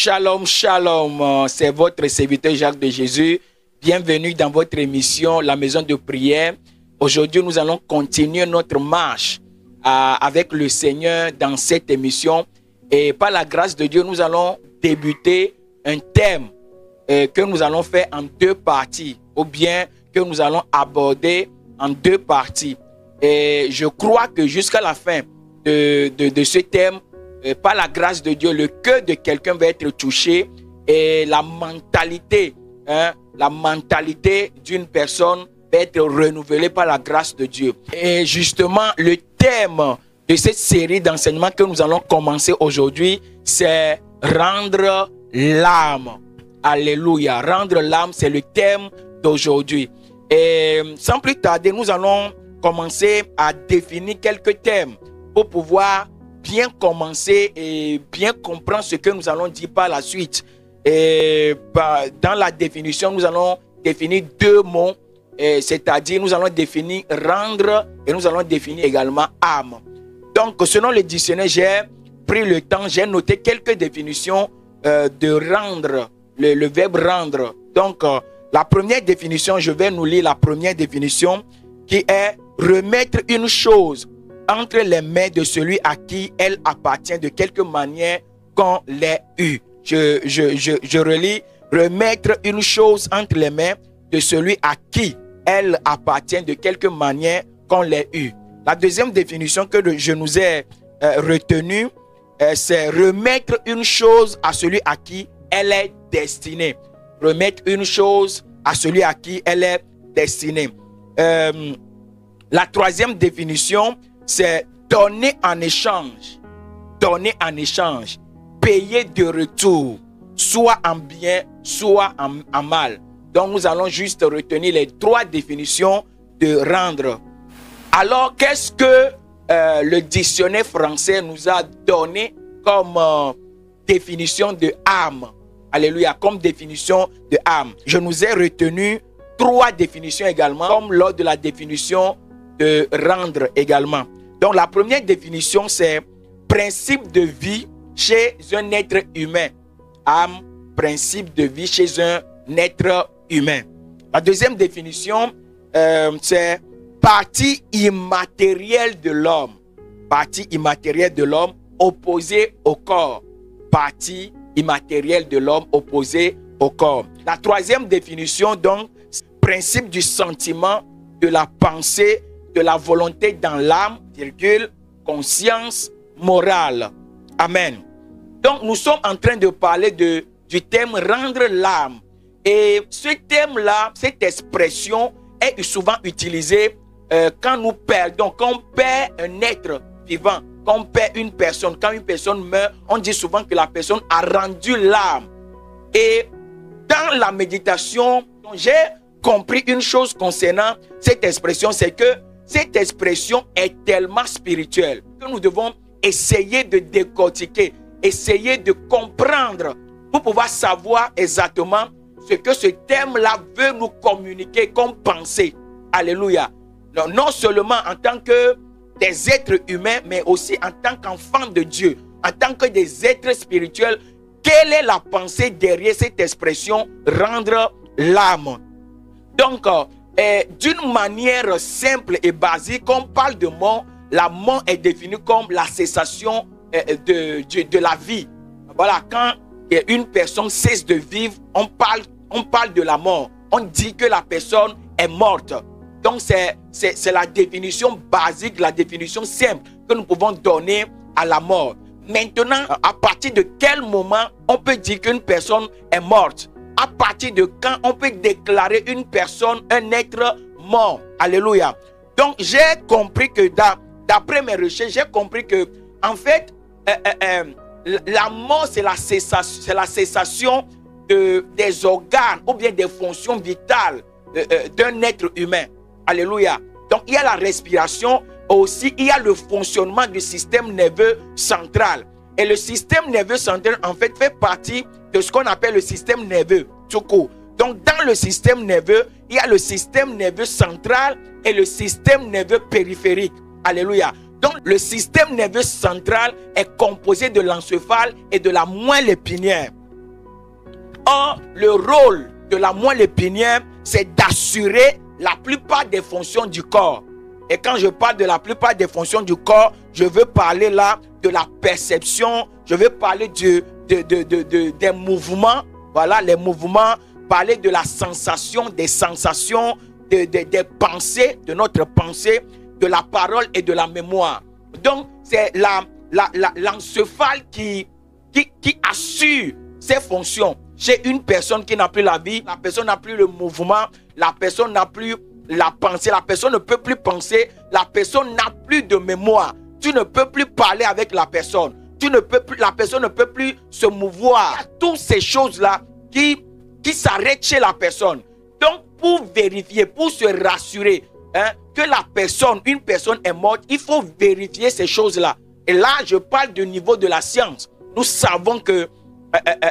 Shalom, shalom, c'est votre serviteur Jacques de Jésus. Bienvenue dans votre émission, la maison de prière. Aujourd'hui, nous allons continuer notre marche avec le Seigneur dans cette émission. Et par la grâce de Dieu, nous allons débuter un thème que nous allons faire en deux parties, ou bien que nous allons aborder en deux parties. Et je crois que jusqu'à la fin de ce thème, par la grâce de Dieu, le cœur de quelqu'un va être touché et la mentalité d'une personne va être renouvelée par la grâce de Dieu. Et justement, le thème de cette série d'enseignements que nous allons commencer aujourd'hui, c'est rendre l'âme. Alléluia. Rendre l'âme, c'est le thème d'aujourd'hui. Et sans plus tarder, nous allons commencer à définir quelques thèmes pour pouvoir bien commencer et bien comprendre ce que nous allons dire par la suite. Et dans la définition, nous allons définir deux mots, c'est-à-dire nous allons définir rendre et nous allons définir également âme. Donc, selon le dictionnaire, j'ai pris le temps, j'ai noté quelques définitions de rendre, le verbe rendre. Donc, la première définition, je vais nous lire la première définition qui est remettre une chose entre les mains de celui à qui elle appartient de quelque manière qu'on l'ait eue. Je relis. Remettre une chose entre les mains de celui à qui elle appartient de quelque manière qu'on l'ait eue. La deuxième définition que je nous ai retenue, c'est remettre une chose à celui à qui elle est destinée. Remettre une chose à celui à qui elle est destinée. La troisième définition, c'est donner en échange. Donner en échange. Payer de retour. Soit en bien, soit en mal. Donc nous allons juste retenir les trois définitions de rendre. Alors qu'est-ce que le dictionnaire français nous a donné comme définition de âme? Alléluia, comme définition de âme. Je nous ai retenu trois définitions également, comme lors de la définition de rendre également. Donc la première définition, c'est principe de vie chez un être humain. Âme, principe de vie chez un être humain. La deuxième définition, c'est partie immatérielle de l'homme. Partie immatérielle de l'homme opposée au corps. Partie immatérielle de l'homme opposée au corps. La troisième définition, donc, principe du sentiment, de la pensée, de la volonté dans l'âme, virgule, conscience, morale. Amen. Donc, nous sommes en train de parler du thème rendre l'âme. Et ce thème-là, cette expression est souvent utilisée quand nous perdons, quand on perd un être vivant, quand on perd une personne. Quand une personne meurt, on dit souvent que la personne a rendu l'âme. Et dans la méditation, j'ai compris une chose concernant cette expression, c'est que cette expression est tellement spirituelle que nous devons essayer de décortiquer, essayer de comprendre pour pouvoir savoir exactement ce que ce thème-là veut nous communiquer comme pensée. Alléluia. Non seulement en tant que des êtres humains, mais aussi en tant qu'enfants de Dieu, en tant que des êtres spirituels. Quelle est la pensée derrière cette expression rendre l'âme? Donc, d'une manière simple et basique, quand on parle de mort, la mort est définie comme la cessation de la vie. Voilà, quand une personne cesse de vivre, on parle de la mort. On dit que la personne est morte. Donc, c'est la définition basique, la définition simple que nous pouvons donner à la mort. Maintenant, à partir de quel moment on peut dire qu'une personne est morte? À partir de quand on peut déclarer une personne un être mort? Alléluia. Donc, j'ai compris que d'après mes recherches, j'ai compris que, en fait, la mort, c'est la cessation des organes ou bien des fonctions vitales d'un être humain. Alléluia. Donc, il y a la respiration, aussi, il y a le fonctionnement du système nerveux central. Et le système nerveux central, en fait, fait partie de ce qu'on appelle le système nerveux, tout court. Donc, dans le système nerveux, il y a le système nerveux central et le système nerveux périphérique. Alléluia. Donc, le système nerveux central est composé de l'encéphale et de la moelle épinière. Or, le rôle de la moelle épinière, c'est d'assurer la plupart des fonctions du corps. Et quand je parle de la plupart des fonctions du corps, je veux parler là de la perception, je veux parler des mouvements, voilà, les mouvements, parler de la sensation, des sensations, des pensées, de notre pensée, de la parole et de la mémoire. Donc, c'est l'encéphale qui assure ces fonctions. Chez une personne qui n'a plus la vie, la personne n'a plus le mouvement, la personne n'a plus la pensée, la personne ne peut plus penser, la personne n'a plus de mémoire. Tu ne peux plus parler avec la personne. La personne ne peut plus se mouvoir. Il y a toutes ces choses-là qui s'arrêtent chez la personne. Donc, pour vérifier, pour se rassurer que une personne est morte, il faut vérifier ces choses-là. Et là, je parle du niveau de la science. Nous savons que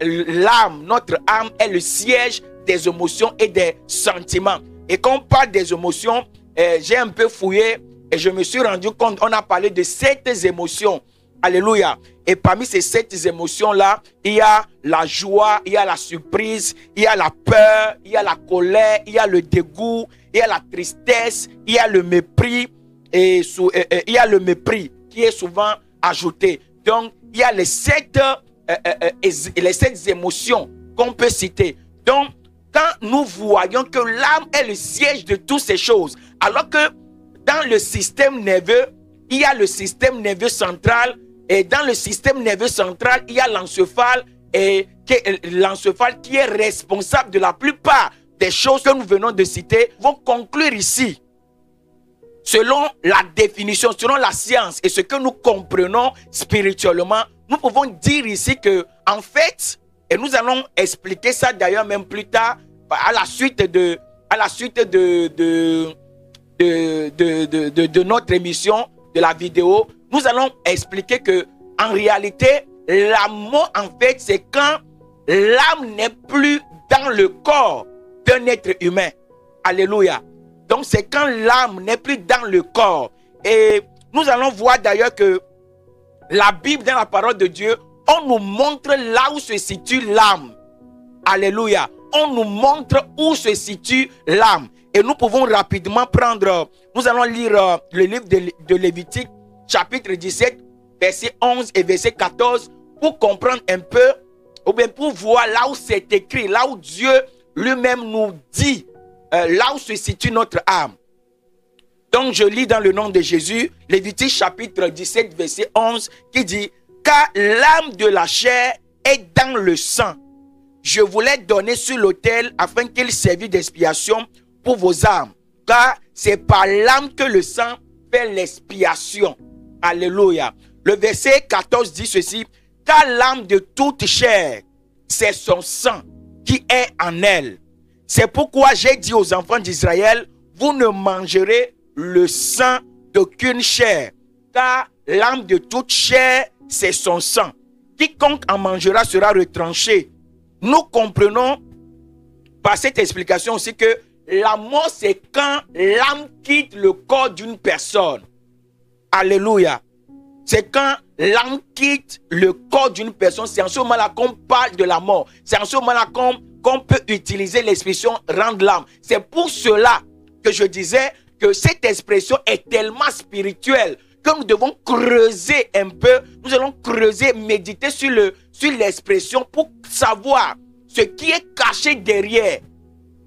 l'âme, notre âme est le siège des émotions et des sentiments. Et quand on parle des émotions, j'ai un peu fouillé et je me suis rendu compte, on a parlé de 7 émotions. Alléluia. Et parmi ces 7 émotions-là, il y a la joie, il y a la surprise, il y a la peur, il y a la colère, il y a le dégoût, il y a la tristesse, il y a le mépris, et il y a le mépris qui est souvent ajouté. Donc, il y a les 7 émotions qu'on peut citer. Donc, quand nous voyons que l'âme est le siège de toutes ces choses, alors que dans le système nerveux, il y a le système nerveux central, et dans le système nerveux central, il y a l'encéphale, et l'encéphale qui est responsable de la plupart des choses que nous venons de citer, vont conclure ici. Selon la définition, selon la science et ce que nous comprenons spirituellement, nous pouvons dire ici que, en fait, et nous allons expliquer ça d'ailleurs même plus tard, à la suite de notre émission, de la vidéo, nous allons expliquer que, en réalité, la mort, en fait, c'est quand l'âme n'est plus dans le corps d'un être humain. Alléluia. Donc, c'est quand l'âme n'est plus dans le corps. Et nous allons voir d'ailleurs que la Bible, dans la parole de Dieu, on nous montre là où se situe l'âme. Alléluia. On nous montre où se situe l'âme. Et nous pouvons rapidement prendre, nous allons lire le livre de Lévitique, chapitre 17, verset 11 et verset 14, pour comprendre un peu, ou bien pour voir là où c'est écrit, là où Dieu lui-même nous dit, là où se situe notre âme. Donc je lis dans le nom de Jésus, Lévitique chapitre 17, verset 11, qui dit, « Car l'âme de la chair est dans le sang. Je vous l'ai donné sur l'autel afin qu'il servît d'expiation pour vos âmes. Car c'est par l'âme que le sang fait l'expiation. » Alléluia. Le verset 14 dit ceci, « Car l'âme de toute chair, c'est son sang qui est en elle. C'est pourquoi j'ai dit aux enfants d'Israël, vous ne mangerez le sang d'aucune chair, car l'âme de toute chair, c'est son sang. Quiconque en mangera sera retranché. » Nous comprenons par cette explication aussi que la mort, c'est quand l'âme quitte le corps d'une personne. Alléluia. C'est quand l'âme quitte le corps d'une personne. C'est en ce moment-là qu'on parle de la mort. C'est en ce moment-là qu'on peut utiliser l'expression rendre l'âme. C'est pour cela que je disais que cette expression est tellement spirituelle que nous devons creuser un peu. Nous allons creuser, méditer sur l'expression pour savoir ce qui est caché derrière.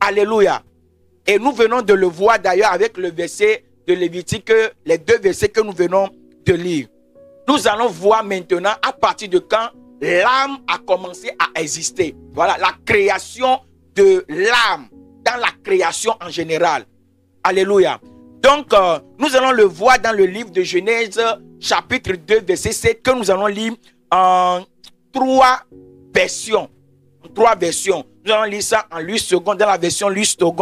Alléluia. Et nous venons de le voir d'ailleurs avec le verset de Lévitique, les 2 versets que nous venons de lire. Nous allons voir maintenant à partir de quand l'âme a commencé à exister. Voilà, la création de l'âme dans la création en général. Alléluia. Donc, nous allons le voir dans le livre de Genèse, chapitre 2, verset 7, que nous allons lire en 3 versions. Nous allons lire ça en Louis II, dans la version Louis II,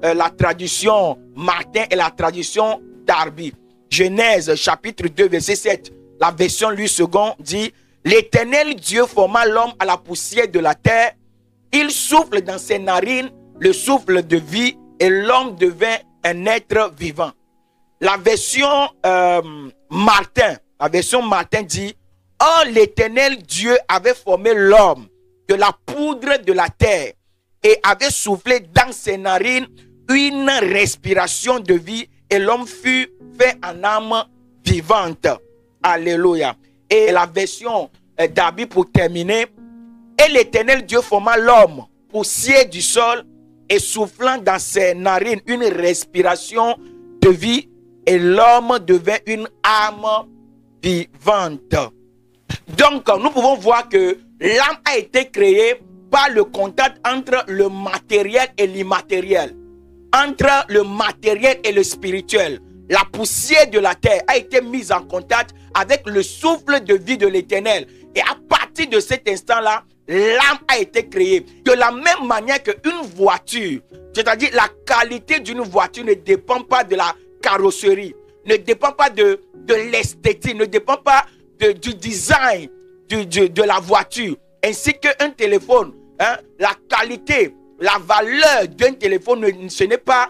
la traduction Martin et la traduction Darby. Genèse, chapitre 2, verset 7. La version Louis II dit, « L'Éternel Dieu forma l'homme à la poussière de la terre. Il souffle dans ses narines le souffle de vie et l'homme devint un être vivant. » La version Martin dit, « Or l'Éternel Dieu avait formé l'homme de la poudre de la terre et avait soufflé dans ses narines une respiration de vie et l'homme fut fait en âme vivante. Alléluia. Et la version d'Abi pour terminer. Et l'Éternel Dieu forma l'homme, poussière du sol, et soufflant dans ses narines une respiration de vie, et l'homme devint une âme vivante. Donc, nous pouvons voir que l'âme a été créée par le contact entre le matériel et l'immatériel, entre le matériel et le spirituel. La poussière de la terre a été mise en contact avec le souffle de vie de l'Éternel. Et à partir de cet instant-là, l'âme a été créée. De la même manière qu'une voiture, c'est-à-dire la qualité d'une voiture ne dépend pas de la carrosserie, ne dépend pas de l'esthétique, ne dépend pas du design de la voiture, ainsi qu'un téléphone. La qualité, la valeur d'un téléphone, ce n'est pas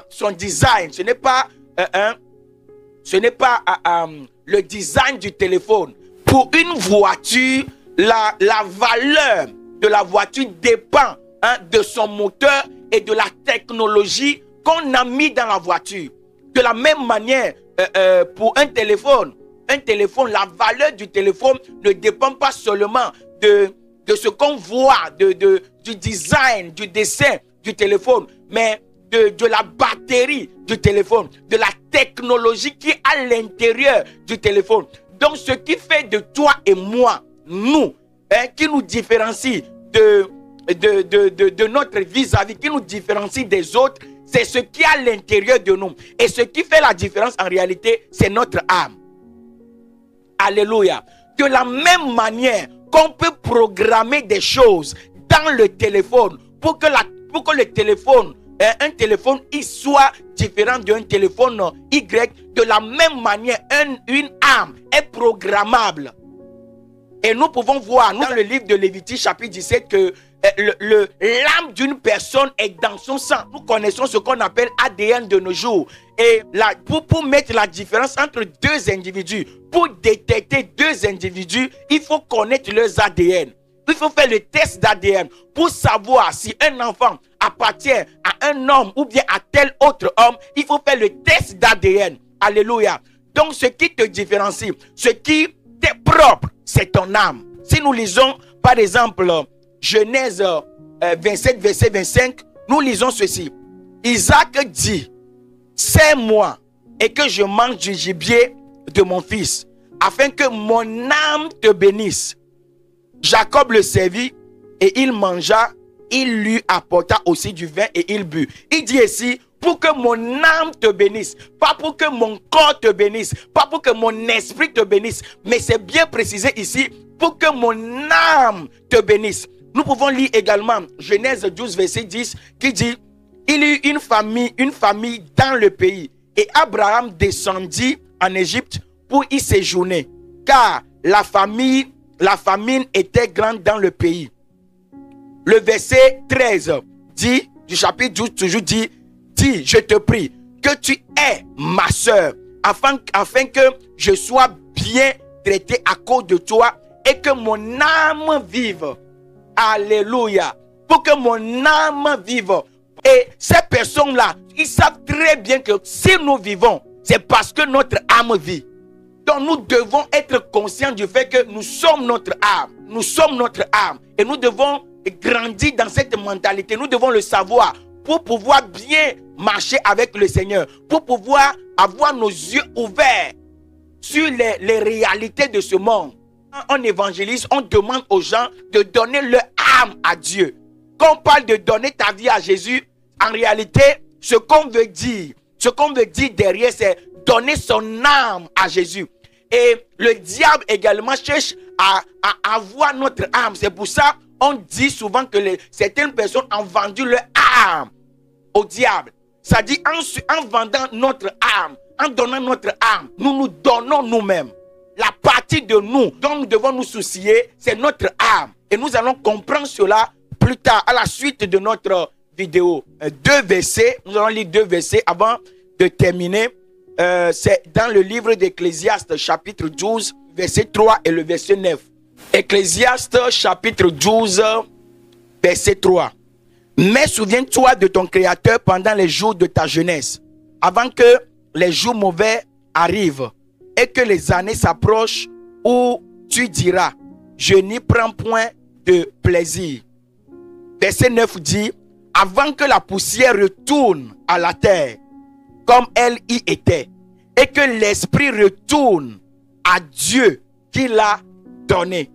son design, ce n'est pas le design du téléphone. Pour une voiture, la valeur de la voiture dépend de son moteur et de la technologie qu'on a mis dans la voiture. De la même manière, pour un téléphone, la valeur du téléphone ne dépend pas seulement de ce qu'on voit, du design, du dessin du téléphone, mais de la batterie du téléphone, de la technologie qui est à l'intérieur du téléphone. Donc, ce qui fait de toi et moi, nous, qui nous différencie de notre vis-à-vis, qui nous différencie des autres, c'est ce qui est à l'intérieur de nous. Et ce qui fait la différence en réalité, c'est notre âme. Alléluia. De la même manière qu'on peut programmer des choses dans le téléphone pour que le téléphone, un téléphone, il soit différent d'un téléphone Y, de la même manière, une âme est programmable. Et nous pouvons voir dans le livre de Lévitique chapitre 17 que l'âme d'une personne est dans son sang. Nous connaissons ce qu'on appelle ADN de nos jours. Et pour mettre la différence entre deux individus, pour détecter deux individus, il faut connaître leurs ADN. Il faut faire le test d'ADN pour savoir si un enfant appartient à un homme ou bien à tel autre homme. Il faut faire le test d'ADN. Alléluia. Donc ce qui te différencie, ce qui t'est propre, c'est ton âme. Si nous lisons par exemple Genèse 27 verset 25, nous lisons ceci. Isaac dit, serre-moi et que je mange du gibier de mon fils, afin que mon âme te bénisse. Jacob le servit et il mangea, il lui apporta aussi du vin et il but. Il dit ici, pour que mon âme te bénisse, pas pour que mon corps te bénisse, pas pour que mon esprit te bénisse, mais c'est bien précisé ici, pour que mon âme te bénisse. Nous pouvons lire également Genèse 12 verset 10 qui dit, il y eut une famille dans le pays et Abraham descendit en Égypte pour y séjourner, car la famine était grande dans le pays. Le verset 13 dit, du chapitre 12 toujours dit, je te prie que tu aies ma soeur, afin que je sois bien traité à cause de toi et que mon âme vive. Alléluia. Pour que mon âme vive. Et ces personnes-là, ils savent très bien que si nous vivons, c'est parce que notre âme vit. Donc nous devons être conscients du fait que nous sommes notre âme. Nous sommes notre âme. Et nous devons grandir dans cette mentalité. Nous devons le savoir pour pouvoir bien marcher avec le Seigneur. Pour pouvoir avoir nos yeux ouverts sur les réalités de ce monde. Quand on évangélise, on demande aux gens de donner leur âme à Dieu. Quand on parle de donner ta vie à Jésus, en réalité, ce qu'on veut dire derrière, c'est donner son âme à Jésus. Et le diable également cherche à avoir notre âme. C'est pour ça qu'on dit souvent que certaines personnes ont vendu leur âme au diable. Ça dit en vendant notre âme, en donnant notre âme, nous nous donnons nous-mêmes. La partie de nous dont nous devons nous soucier, c'est notre âme. Et nous allons comprendre cela plus tard, à la suite de notre vidéo. Nous allons lire 2 versets avant de terminer. C'est dans le livre d'Ecclésiaste, chapitre 12, verset 3 et le verset 9. Ecclésiaste chapitre 12, verset 3. Mais souviens-toi de ton Créateur pendant les jours de ta jeunesse, avant que les jours mauvais arrivent et que les années s'approchent où tu diras, je n'y prends point de plaisir. Verset 9 dit, avant que la poussière retourne à la terre, comme elle y était, et que l'esprit retourne à Dieu qui l'a donné.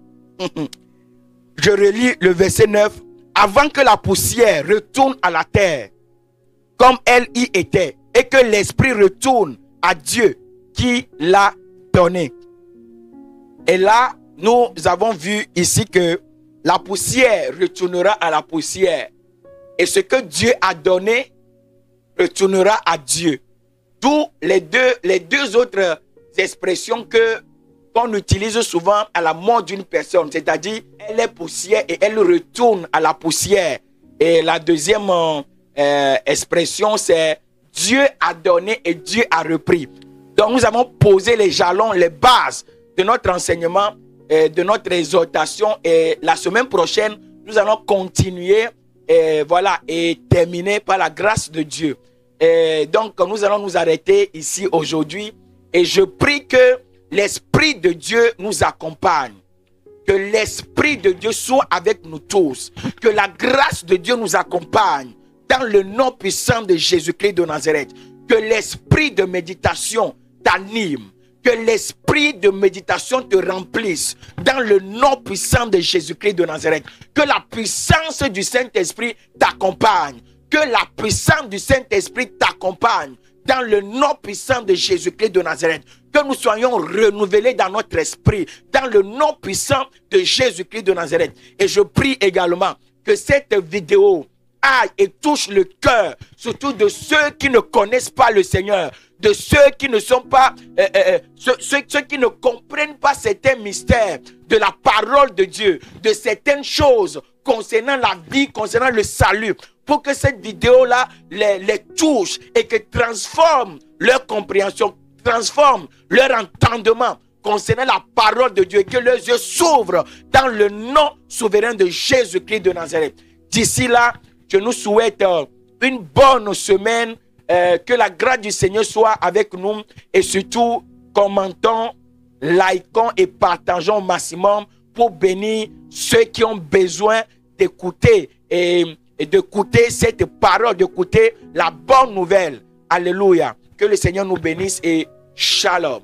Je relis le verset 9. Avant que la poussière retourne à la terre, comme elle y était, et que l'esprit retourne à Dieu qui l'a donné. Et là, nous avons vu ici que la poussière retournera à la poussière. Et ce que Dieu a donné retournera à Dieu. D'où les deux autres expressions qu'on utilise souvent à la mort d'une personne. C'est-à-dire, elle est poussière et elle retourne à la poussière. Et la deuxième expression, c'est Dieu a donné et Dieu a repris. Donc, nous avons posé les jalons, les bases de notre enseignement, de notre exhortation. Et la semaine prochaine, nous allons continuer et terminer par la grâce de Dieu. Et donc, nous allons nous arrêter ici aujourd'hui. Et je prie que l'Esprit de Dieu nous accompagne. Que l'Esprit de Dieu soit avec nous tous. Que la grâce de Dieu nous accompagne dans le nom puissant de Jésus-Christ de Nazareth. Que l'esprit de méditation t'anime. Que l'esprit de méditation te remplisse dans le nom puissant de Jésus-Christ de Nazareth. Que la puissance du Saint-Esprit t'accompagne. Que la puissance du Saint-Esprit t'accompagne dans le nom puissant de Jésus-Christ de Nazareth. Que nous soyons renouvelés dans notre esprit, dans le nom puissant de Jésus-Christ de Nazareth. Et je prie également que cette vidéo aille et touche le cœur, surtout de ceux qui ne connaissent pas le Seigneur, de ceux qui ne sont pas, ceux qui ne comprennent pas certains mystères de la parole de Dieu, de certaines choses concernant la vie, concernant le salut, pour que cette vidéo-là les touche et que transforme leur compréhension, transforme leur entendement concernant la parole de Dieu, et que leurs yeux s'ouvrent dans le nom souverain de Jésus-Christ de Nazareth. D'ici là, je nous souhaite une bonne semaine, que la grâce du Seigneur soit avec nous et surtout commentons, likons et partageons au maximum pour bénir ceux qui ont besoin d'écouter et d'écouter cette parole, d'écouter la bonne nouvelle. Alléluia. Que le Seigneur nous bénisse et shalom.